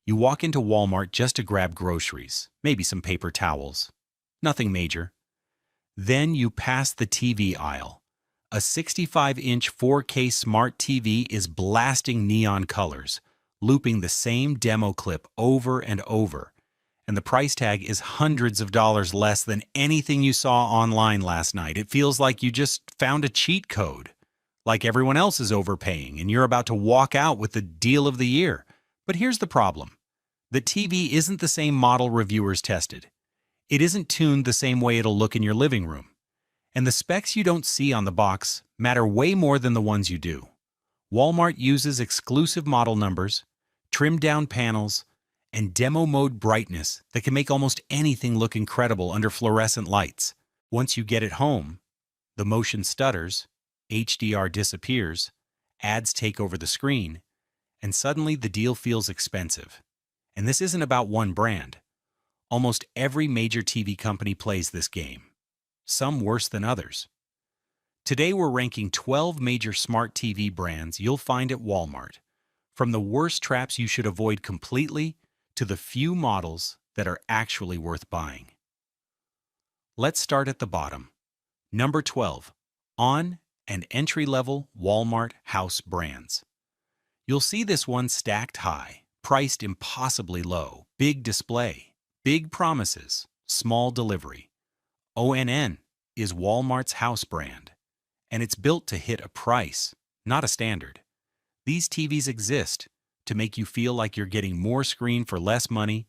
You walk into Walmart just to grab groceries, maybe some paper towels. Nothing major. Then you pass the TV aisle. A 65-inch 4K smart TV is blasting neon colors, looping the same demo clip over and over. And the price tag is hundreds of dollars less than anything you saw online last night. It feels like you just found a cheat code, like everyone else is overpaying and you're about to walk out with the deal of the year. But here's the problem. The TV isn't the same model reviewers tested. It isn't tuned the same way it'll look in your living room. And the specs you don't see on the box matter way more than the ones you do. Walmart uses exclusive model numbers, trimmed-down panels, and demo mode brightness that can make almost anything look incredible under fluorescent lights. Once you get it home, the motion stutters, HDR disappears, ads take over the screen, and suddenly the deal feels expensive. And this isn't about one brand. Almost every major TV company plays this game, some worse than others. Today we're ranking 12 major smart TV brands you'll find at Walmart, from the worst traps you should avoid completely to the few models that are actually worth buying. Let's start at the bottom. Number 12. On- and entry-level Walmart house brands. You'll see this one stacked high, priced impossibly low, big display, big promises, small delivery. ONN is Walmart's house brand, and it's built to hit a price, not a standard. These TVs exist to make you feel like you're getting more screen for less money,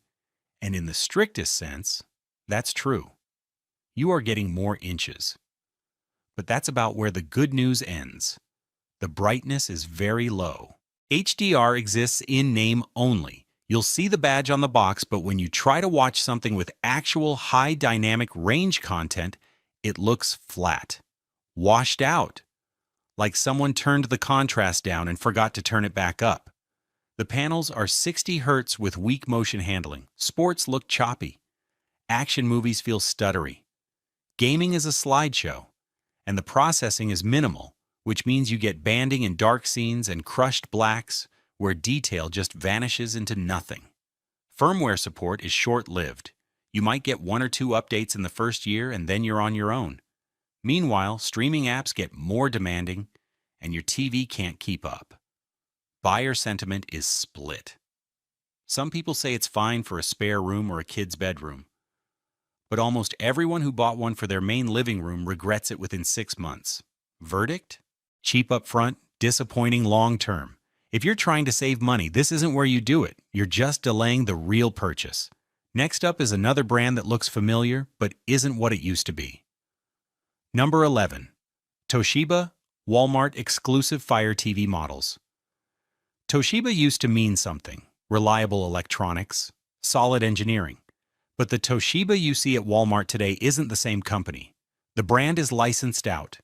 and in the strictest sense, that's true. You are getting more inches. But that's about where the good news ends. The brightness is very low. HDR exists in name only. You'll see the badge on the box, but when you try to watch something with actual high dynamic range content, it looks flat, washed out, like someone turned the contrast down and forgot to turn it back up. The panels are 60 Hz with weak motion handling. Sports look choppy. Action movies feel stuttery. Gaming is a slideshow. And the processing is minimal, which means you get banding in dark scenes and crushed blacks where detail just vanishes into nothing. Firmware support is short-lived. You might get 1 or 2 updates in the first year and then you're on your own. Meanwhile, streaming apps get more demanding and your TV can't keep up. Buyer sentiment is split. Some people say it's fine for a spare room or a kid's bedroom. But almost everyone who bought one for their main living room regrets it within 6 months. Verdict? Cheap up front, disappointing long term. If you're trying to save money, this isn't where you do it. You're just delaying the real purchase. Next up is another brand that looks familiar, but isn't what it used to be. Number 11. Toshiba, Walmart exclusive Fire TV models. Toshiba used to mean something. Reliable electronics, solid engineering. But the Toshiba you see at Walmart today isn't the same company. The brand is licensed out.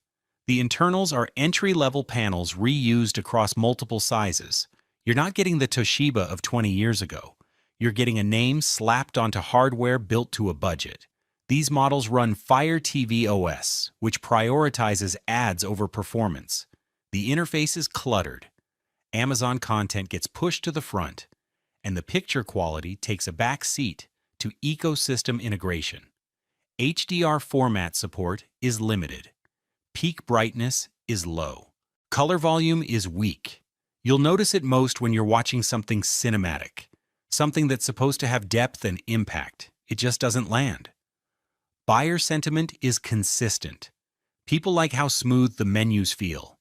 The internals are entry-level panels reused across multiple sizes. You're not getting the Toshiba of 20 years ago. You're getting a name slapped onto hardware built to a budget. These models run Fire TV OS, which prioritizes ads over performance. The interface is cluttered. Amazon content gets pushed to the front, and the picture quality takes a back seat to ecosystem integration. HDR format support is limited. Peak brightness is low. Color volume is weak. You'll notice it most when you're watching something cinematic, something that's supposed to have depth and impact. It just doesn't land. Buyer sentiment is consistent. People like how smooth the menus feel.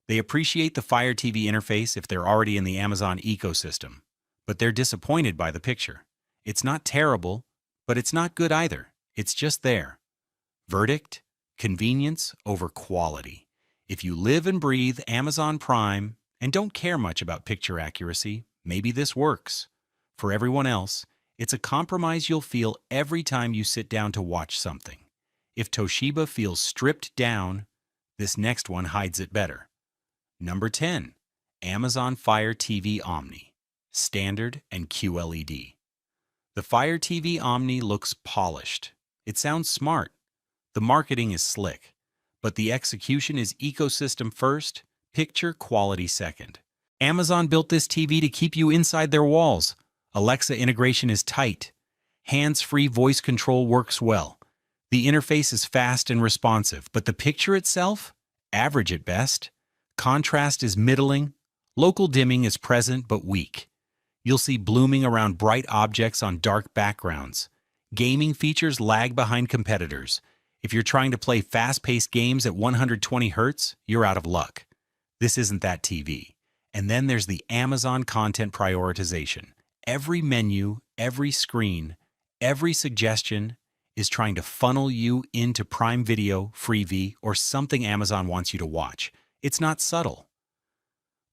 They appreciate the Fire TV interface if they're already in the Amazon ecosystem, but they're disappointed by the picture. It's not terrible, but it's not good either. It's just there. Verdict? Convenience over quality. If you live and breathe Amazon Prime and don't care much about picture accuracy, maybe this works. For everyone else, it's a compromise you'll feel every time you sit down to watch something. If Toshiba feels stripped down, this next one hides it better. Number 10. Amazon Fire TV Omni. Standard and QLED. The Fire TV Omni looks polished. It sounds smart. The marketing is slick. But the execution is ecosystem first, picture quality second. Amazon built this TV to keep you inside their walls. Alexa integration is tight. Hands-free voice control works well. The interface is fast and responsive, but the picture itself? Average at best. Contrast is middling. Local dimming is present but weak. You'll see blooming around bright objects on dark backgrounds. Gaming features lag behind competitors. If you're trying to play fast-paced games at 120 Hz, you're out of luck. This isn't that TV. And then there's the Amazon content prioritization. Every menu, every screen, every suggestion is trying to funnel you into Prime Video, Freevee, or something Amazon wants you to watch. It's not subtle.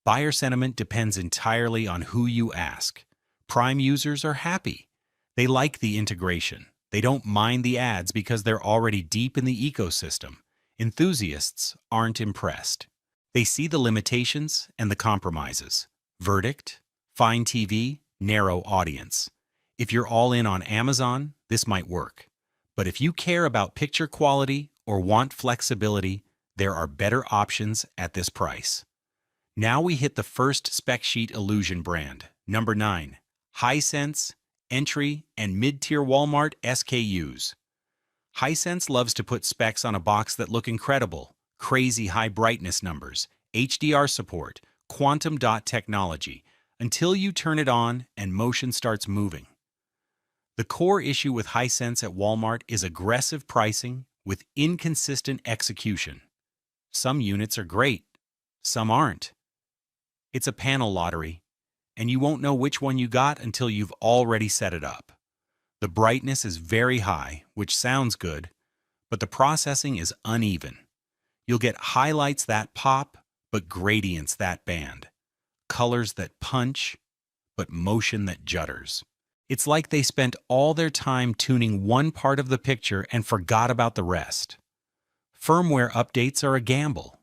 Buyer sentiment depends entirely on who you ask. Prime users are happy. They like the integration. They don't mind the ads because they're already deep in the ecosystem. Enthusiasts aren't impressed. They see the limitations and the compromises. Verdict: fine TV, narrow audience. If you're all in on Amazon, this might work. But if you care about picture quality or want flexibility, there are better options at this price. Now we hit the first spec sheet illusion brand, number 9, Hisense, entry, and mid-tier Walmart SKUs. Hisense loves to put specs on a box that look incredible: crazy high brightness numbers, HDR support, quantum dot technology, until you turn it on and motion starts moving. The core issue with Hisense at Walmart is aggressive pricing with inconsistent execution. Some units are great, some aren't. It's a panel lottery, and you won't know which one you got until you've already set it up. The brightness is very high, which sounds good, but the processing is uneven. You'll get highlights that pop, but gradients that band. Colors that punch, but motion that judders. It's like they spent all their time tuning one part of the picture and forgot about the rest. Firmware updates are a gamble.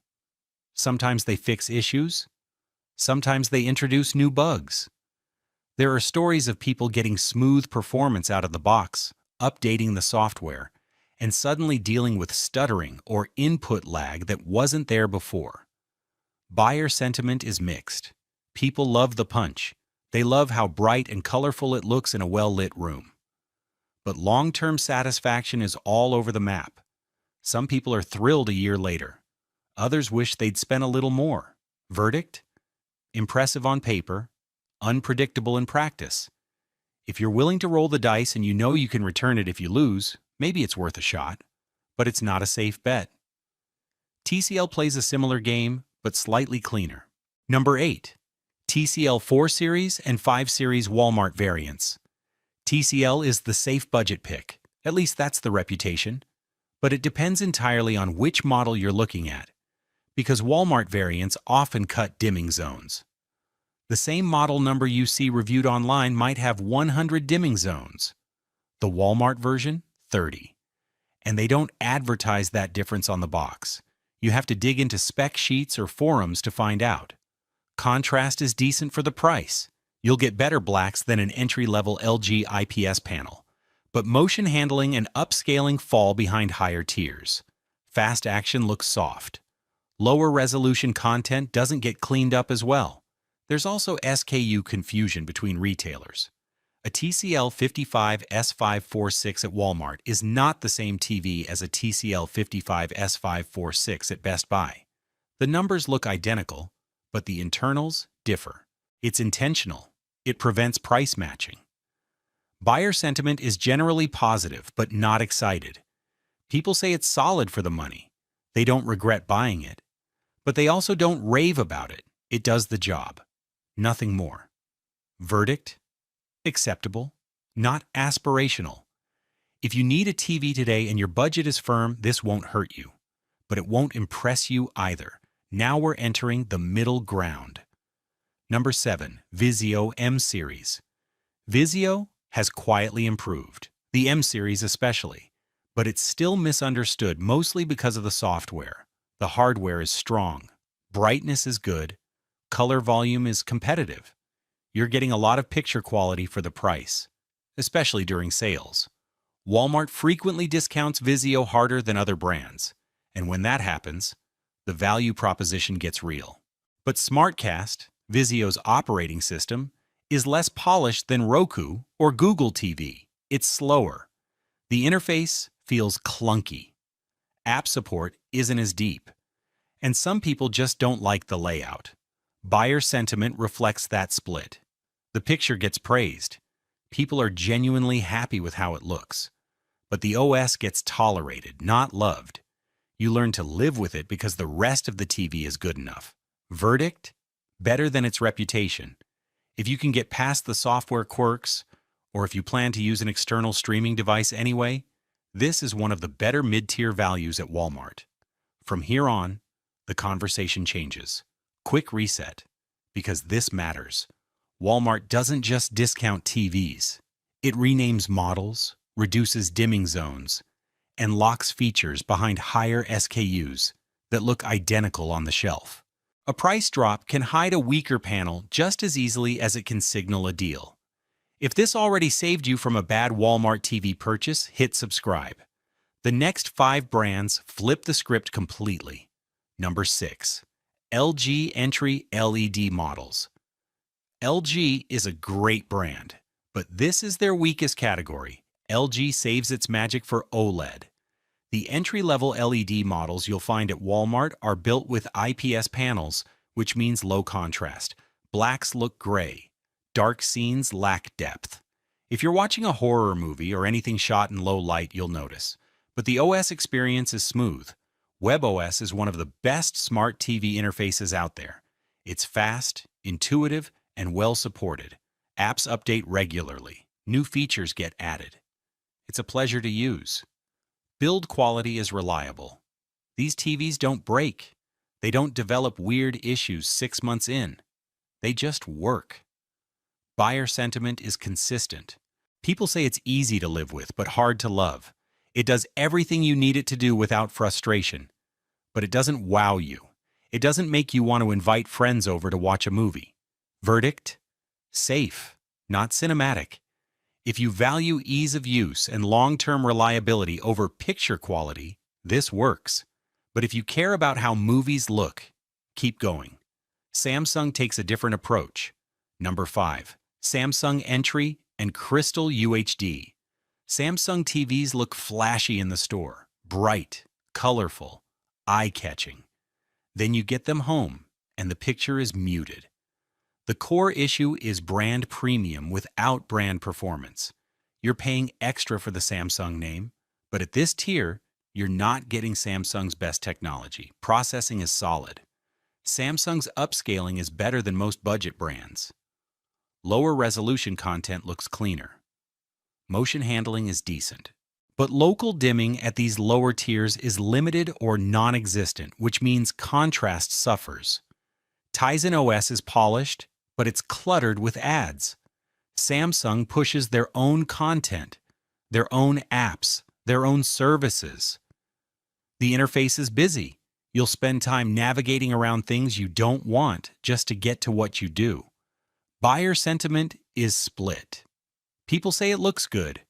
Sometimes they fix issues. Sometimes they introduce new bugs. There are stories of people getting smooth performance out of the box, updating the software, and suddenly dealing with stuttering or input lag that wasn't there before. Buyer sentiment is mixed. People love the punch. They love how bright and colorful it looks in a well-lit room. But long-term satisfaction is all over the map. Some people are thrilled a year later. Others wish they'd spent a little more. Verdict: impressive on paper, unpredictable in practice. If you're willing to roll the dice and you know you can return it if you lose, maybe it's worth a shot, but it's not a safe bet. TCL plays a similar game, but slightly cleaner. Number 8. TCL 4 Series and 5 Series Walmart variants. TCL is the safe budget pick, at least that's the reputation, but it depends entirely on which model you're looking at, because Walmart variants often cut dimming zones. The same model number you see reviewed online might have 100 dimming zones. The Walmart version, 30. And they don't advertise that difference on the box. You have to dig into spec sheets or forums to find out. Contrast is decent for the price. You'll get better blacks than an entry-level LG IPS panel. But motion handling and upscaling fall behind higher tiers. Fast action looks soft. Lower resolution content doesn't get cleaned up as well. There's also SKU confusion between retailers. A TCL 55 S546 at Walmart is not the same TV as a TCL 55 S546 at Best Buy. The numbers look identical, but the internals differ. It's intentional. It prevents price matching. Buyer sentiment is generally positive, but not excited. People say it's solid for the money. They don't regret buying it. But they also don't rave about it. It does the job. Nothing more. Verdict: acceptable, not aspirational. If you need a TV today and your budget is firm, this won't hurt you. But it won't impress you either. Now we're entering the middle ground. Number 7. Vizio M Series. Vizio has quietly improved, the M Series especially, but it's still misunderstood mostly because of the software. The hardware is strong, brightness is good, color volume is competitive. You're getting a lot of picture quality for the price, especially during sales. Walmart frequently discounts Vizio harder than other brands, and when that happens, the value proposition gets real. But SmartCast, Vizio's operating system, is less polished than Roku or Google TV. It's slower. The interface feels clunky. App support isn't as deep. And some people just don't like the layout. Buyer sentiment reflects that split. The picture gets praised. People are genuinely happy with how it looks. But the OS gets tolerated, not loved. You learn to live with it because the rest of the TV is good enough. Verdict? Better than its reputation. If you can get past the software quirks, or if you plan to use an external streaming device anyway, this is one of the better mid-tier values at Walmart. From here on, the conversation changes. Quick reset, because this matters. Walmart doesn't just discount TVs. It renames models, reduces dimming zones, and locks features behind higher SKUs that look identical on the shelf. A price drop can hide a weaker panel just as easily as it can signal a deal. If this already saved you from a bad Walmart TV purchase, hit subscribe. The next 5 brands flip the script completely. Number 6. LG Entry LED Models. LG is a great brand, but this is their weakest category. LG saves its magic for OLED. The entry-level LED models you'll find at Walmart are built with IPS panels, which means low contrast. Blacks look gray. Dark scenes lack depth. If you're watching a horror movie or anything shot in low light, you'll notice. But the OS experience is smooth. WebOS is one of the best smart TV interfaces out there. It's fast, intuitive, and well-supported. Apps update regularly. New features get added. It's a pleasure to use. Build quality is reliable. These TVs don't break. They don't develop weird issues 6 months in. They just work. Buyer sentiment is consistent. People say it's easy to live with, but hard to love. It does everything you need it to do without frustration. But it doesn't wow you. It doesn't make you want to invite friends over to watch a movie. Verdict? Safe, not cinematic. If you value ease of use and long-term reliability over picture quality, this works. But if you care about how movies look, keep going. Samsung takes a different approach. Number 5. Samsung Entry and Crystal UHD. Samsung TVs look flashy in the store, bright, colorful, eye-catching. Then you get them home, and the picture is muted. The core issue is brand premium without brand performance. You're paying extra for the Samsung name, but at this tier, you're not getting Samsung's best technology. Processing is solid. Samsung's upscaling is better than most budget brands. Lower resolution content looks cleaner. Motion handling is decent. But local dimming at these lower tiers is limited or non-existent, which means contrast suffers. Tizen OS is polished, but it's cluttered with ads. Samsung pushes their own content, their own apps, their own services. The interface is busy. You'll spend time navigating around things you don't want just to get to what you do. Buyer sentiment is split. People say it looks good.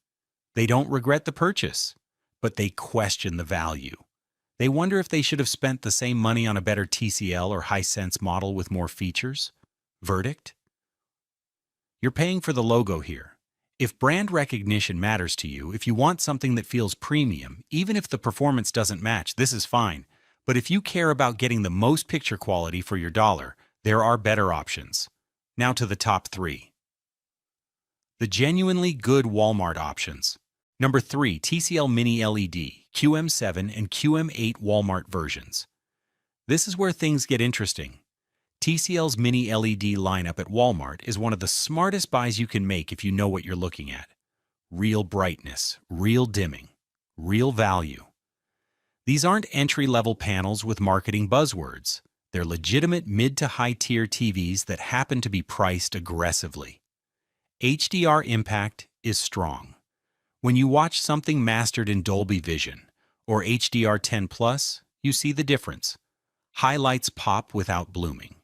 They don't regret the purchase, but they question the value. They wonder if they should have spent the same money on a better TCL or Hisense model with more features. Verdict? You're paying for the logo here. If brand recognition matters to you, if you want something that feels premium, even if the performance doesn't match, this is fine. But if you care about getting the most picture quality for your dollar, there are better options. Now to the top 3. The genuinely good Walmart options. Number 3, TCL Mini-LED, QM7 and QM8 Walmart versions. This is where things get interesting. TCL's Mini-LED lineup at Walmart is one of the smartest buys you can make if you know what you're looking at. Real brightness, real dimming, real value. These aren't entry-level panels with marketing buzzwords. They're legitimate mid to high-tier TVs that happen to be priced aggressively. HDR impact is strong. When you watch something mastered in Dolby Vision or HDR10+, you see the difference. Highlights pop without blooming.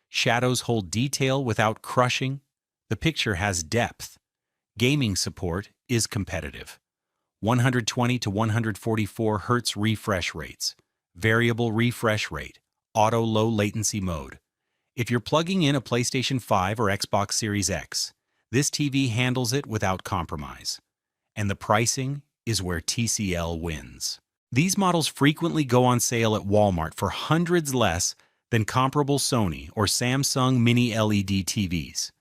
Shadows hold detail without crushing. The picture has depth. Gaming support is competitive. 120 to 144 Hz refresh rates, variable refresh rate, auto low latency mode. If you're plugging in a PlayStation 5 or Xbox Series X, this TV handles it without compromise. And the pricing is where TCL wins. These models frequently go on sale at Walmart for hundreds less than comparable Sony or Samsung Mini-LED TVs.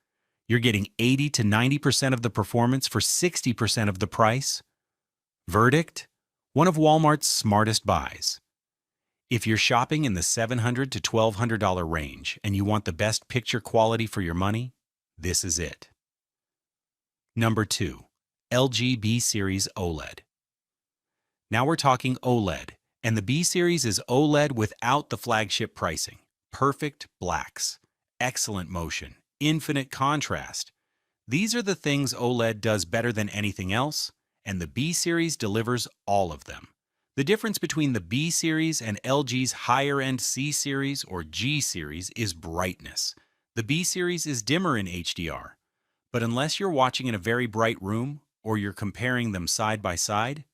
You're getting 80 to 90% of the performance for 60% of the price. Verdict? One of Walmart's smartest buys. If you're shopping in the $700 to $1,200 range and you want the best picture quality for your money, this is it. Number 2. LG B Series OLED. Now we're talking OLED, and the B Series is OLED without the flagship pricing. Perfect blacks, excellent motion, infinite contrast. These are the things OLED does better than anything else, and the B Series delivers all of them. The difference between the B Series and LG's higher-end C Series or G Series is brightness. The B Series is dimmer in HDR, but unless you're watching in a very bright room or you're comparing them side by side,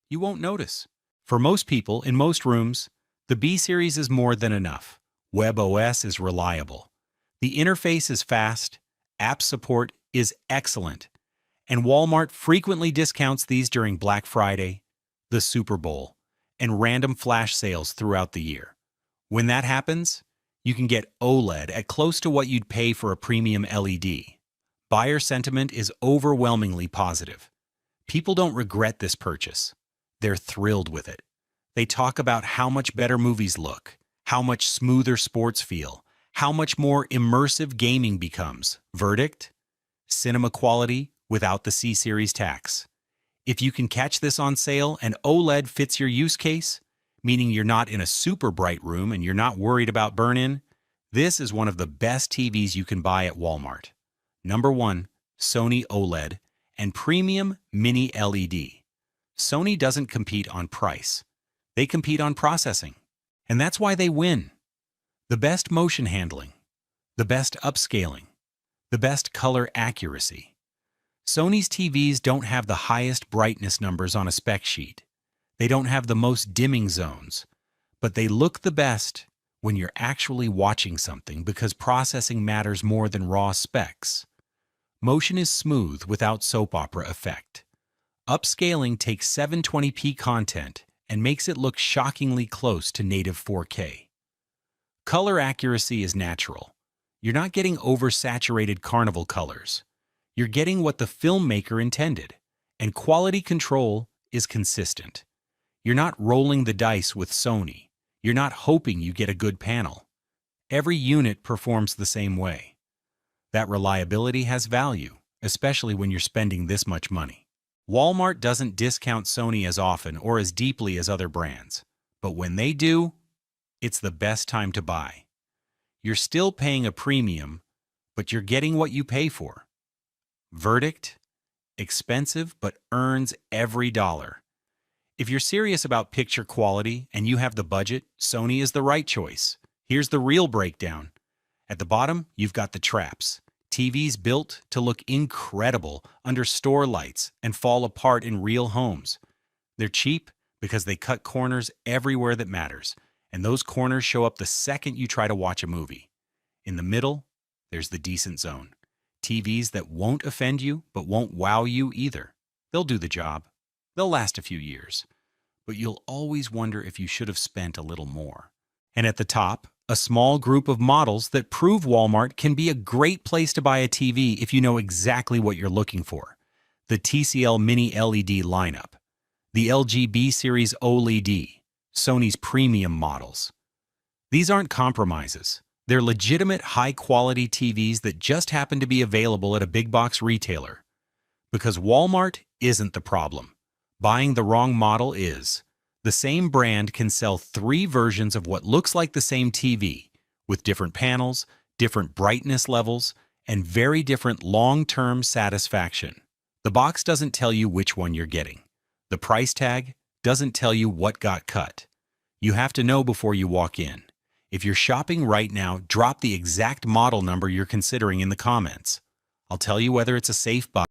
you won't notice. For most people, in most rooms, the B Series is more than enough. WebOS is reliable. The interface is fast, app support is excellent, and Walmart frequently discounts these during Black Friday, the Super Bowl, and random flash sales throughout the year. When that happens, you can get OLED at close to what you'd pay for a premium LED. Buyer sentiment is overwhelmingly positive. People don't regret this purchase. They're thrilled with it. They talk about how much better movies look, how much smoother sports feel, how much more immersive gaming becomes. Verdict? Cinema quality without the C-Series tax. If you can catch this on sale and OLED fits your use case, meaning you're not in a super bright room and you're not worried about burn-in, this is one of the best TVs you can buy at Walmart. Number 1, Sony OLED and Premium Mini-LED. Sony doesn't compete on price. They compete on processing. And that's why they win. The best motion handling, the best upscaling, the best color accuracy. Sony's TVs don't have the highest brightness numbers on a spec sheet. They don't have the most dimming zones, but they look the best when you're actually watching something because processing matters more than raw specs. Motion is smooth without soap opera effect. Upscaling takes 720p content and makes it look shockingly close to native 4K. Color accuracy is natural. You're not getting oversaturated carnival colors. You're getting what the filmmaker intended, and quality control is consistent. You're not rolling the dice with Sony. You're not hoping you get a good panel. Every unit performs the same way. That reliability has value, especially when you're spending this much money. Walmart doesn't discount Sony as often or as deeply as other brands, but when they do, it's the best time to buy. You're still paying a premium, but you're getting what you pay for. Verdict? Expensive, but earns every dollar. If you're serious about picture quality and you have the budget, Sony is the right choice. Here's the real breakdown. At the bottom, you've got the traps. TVs built to look incredible under store lights and fall apart in real homes. They're cheap because they cut corners everywhere that matters, and those corners show up the second you try to watch a movie. In the middle, there's the decent zone. TVs that won't offend you but won't wow you either. They'll do the job. They'll last a few years. But you'll always wonder if you should have spent a little more. And at the top, a small group of models that prove Walmart can be a great place to buy a TV if you know exactly what you're looking for. The TCL Mini-LED lineup, the LG B Series OLED, Sony's premium models. These aren't compromises. They're legitimate high-quality TVs that just happen to be available at a big box retailer. Because Walmart isn't the problem. Buying the wrong model is. The same brand can sell 3 versions of what looks like the same TV, with different panels, different brightness levels, and very different long-term satisfaction. The box doesn't tell you which one you're getting. The price tag doesn't tell you what got cut. You have to know before you walk in. If you're shopping right now, drop the exact model number you're considering in the comments. I'll tell you whether it's a safe buy.